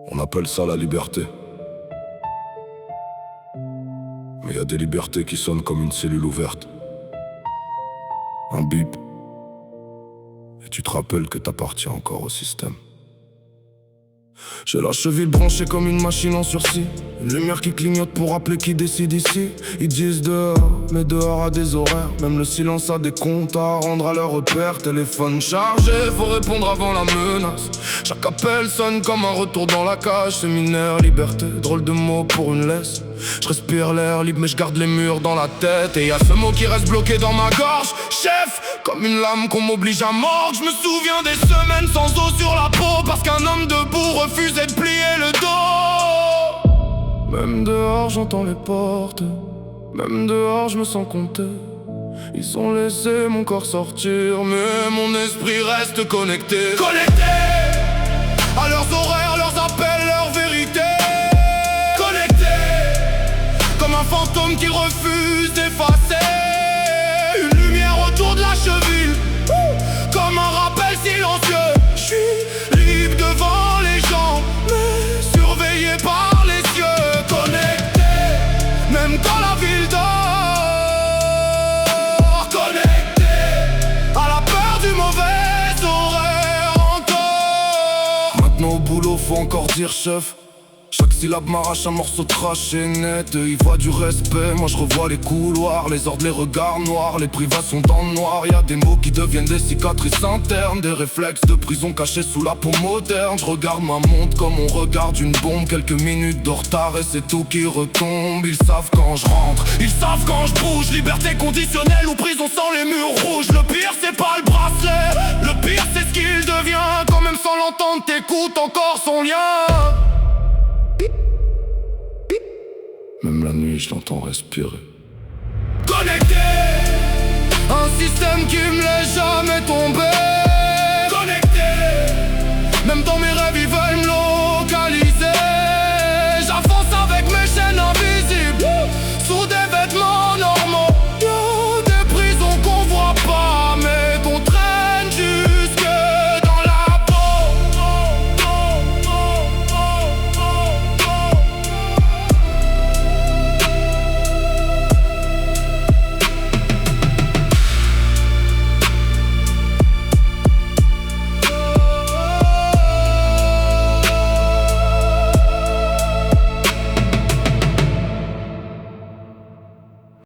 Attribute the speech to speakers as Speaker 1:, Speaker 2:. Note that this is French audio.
Speaker 1: On appelle ça la liberté. Mais y a des libertés qui sonnent comme une cellule ouverte. Un bip. Et tu te rappelles que t'appartiens encore au système. J'ai la cheville branchée comme une machine en sursis. Une lumière qui clignote pour rappeler qui décide ici. Ils disent dehors, mais dehors a des horaires. Même le silence a des comptes à rendre à leur repère. Téléphone chargé, faut répondre avant la menace. Chaque appel sonne comme un retour dans la cage. Séminaire, liberté, drôle de mot pour une laisse. Je respire l'air libre mais je garde les murs dans la tête. Et y a ce mot qui reste bloqué dans ma gorge. Chef, comme une lame qu'on m'oblige à mordre. Je me souviens des semaines sans eau sur la peau, parce qu'un homme debout refusait de plier le dos. Même dehors j'entends les portes. Même dehors je me sens compté. Ils ont laissé mon corps sortir, mais mon esprit reste connecté. Connecté à leurs horaires, leurs appels, leurs vérités. Comme un fantôme qui refuse d'effacer. Une lumière autour de la cheville, comme un rappel silencieux. Je suis libre devant les gens, mais surveillé par les cieux. Connecté, même quand la ville dort. Connecté à la peur du mauvais horaire encore. Maintenant au boulot faut encore dire chef. Chaque syllabe m'arrache un morceau traché net. Ils voient du respect, moi je revois les couloirs. Les ordres, les regards noirs, les privations dans le noir. Y'a des mots qui deviennent des cicatrices internes, des réflexes de prison cachés sous la peau moderne. Je regarde ma montre comme on regarde une bombe. Quelques minutes de retard et c'est tout qui retombe. Ils savent quand je rentre, ils savent quand je bouge. Liberté conditionnelle ou prison sans les murs rouges. Le pire c'est pas le bracelet, le pire c'est ce qu'il devient. Quand même sans l'entendre t'écoutes encore son lien. Même la nuit, je l'entends respirer. Connecté, un système qui me laisse jamais tomber.